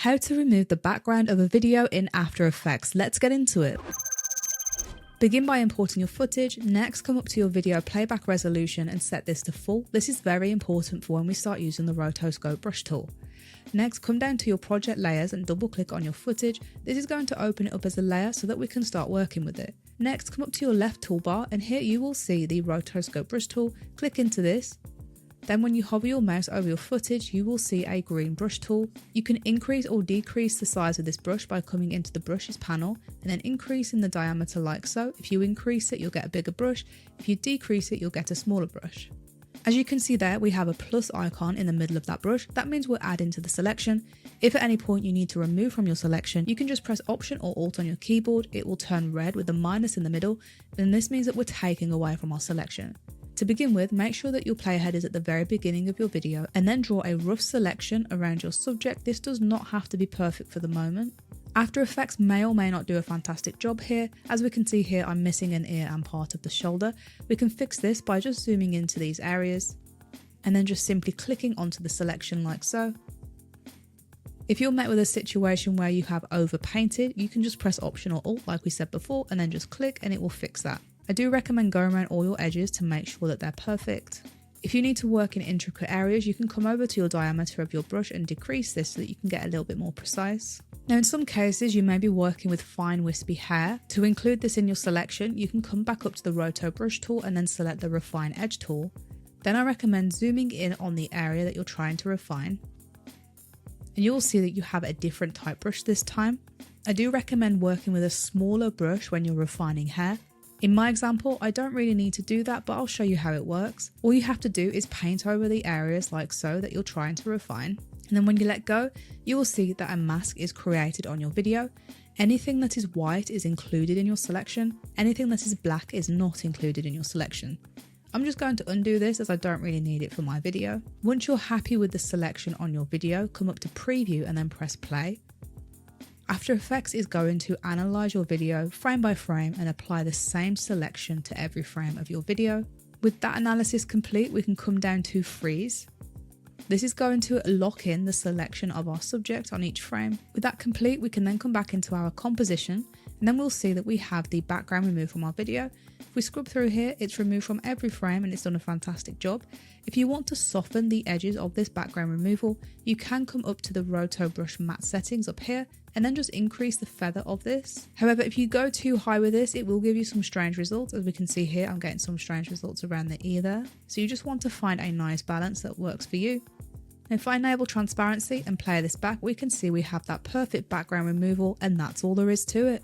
How to remove the background of a video in After Effects. Let's get into it. Begin by importing your footage. Next, come up to your video playback resolution and set this to full. This is very important for when we start using the Roto Brush tool. Next, come down to your project layers and double click on your footage. This is going to open it up as a layer so that we can start working with it. Next, come up to your left toolbar and here you will see the Roto Brush tool. Click into this. Then when you hover your mouse over your footage, you will see a green brush tool. You can increase or decrease the size of this brush by coming into the brushes panel and then increasing the diameter like so. If you increase it, you'll get a bigger brush. If you decrease it, you'll get a smaller brush. As you can see there, we have a plus icon in the middle of that brush. That means we're adding to the selection. If at any point you need to remove from your selection, you can just press Option or Alt on your keyboard. It will turn red with the minus in the middle, and this means that we're taking away from our selection. To begin with, make sure that your playhead is at the very beginning of your video and then draw a rough selection around your subject. This does not have to be perfect for the moment. After Effects may or may not do a fantastic job here. As we can see here, I'm missing an ear and part of the shoulder. We can fix this by just zooming into these areas and then just simply clicking onto the selection like so. If you're met with a situation where you have overpainted, you can just press Option or Alt like we said before and then just click and it will fix that. I do recommend going around all your edges to make sure that they're perfect. If you need to work in intricate areas, you can come over to your diameter of your brush and decrease this so that you can get a little bit more precise. Now in some cases you may be working with fine wispy hair. To include this in your selection, you can come back up to the Roto Brush tool and then select the Refine Edge tool. Then I recommend zooming in on the area that you're trying to refine. And you'll see that you have a different type brush this time. I do recommend working with a smaller brush when you're refining hair. In my example, I don't really need to do that, but I'll show you how it works. All you have to do is paint over the areas like so that you're trying to refine. And then when you let go, you will see that a mask is created on your video. Anything that is white is included in your selection. Anything that is black is not included in your selection. I'm just going to undo this as I don't really need it for my video. Once you're happy with the selection on your video, come up to preview and then press play. After Effects is going to analyze your video frame by frame and apply the same selection to every frame of your video. With that analysis complete, we can come down to freeze. This is going to lock in the selection of our subject on each frame. With that complete, we can then come back into our composition and then we'll see that we have the background removed from our video. If we scrub through here, it's removed from every frame and it's done a fantastic job. If you want to soften the edges of this background removal, you can come up to the Roto Brush matte settings up here and then just increase the feather of this. However, if you go too high with this, it will give you some strange results. As we can see here, I'm getting some strange results around the ear there. So you just want to find a nice balance that works for you. And if I enable transparency and play this back, we can see we have that perfect background removal and that's all there is to it.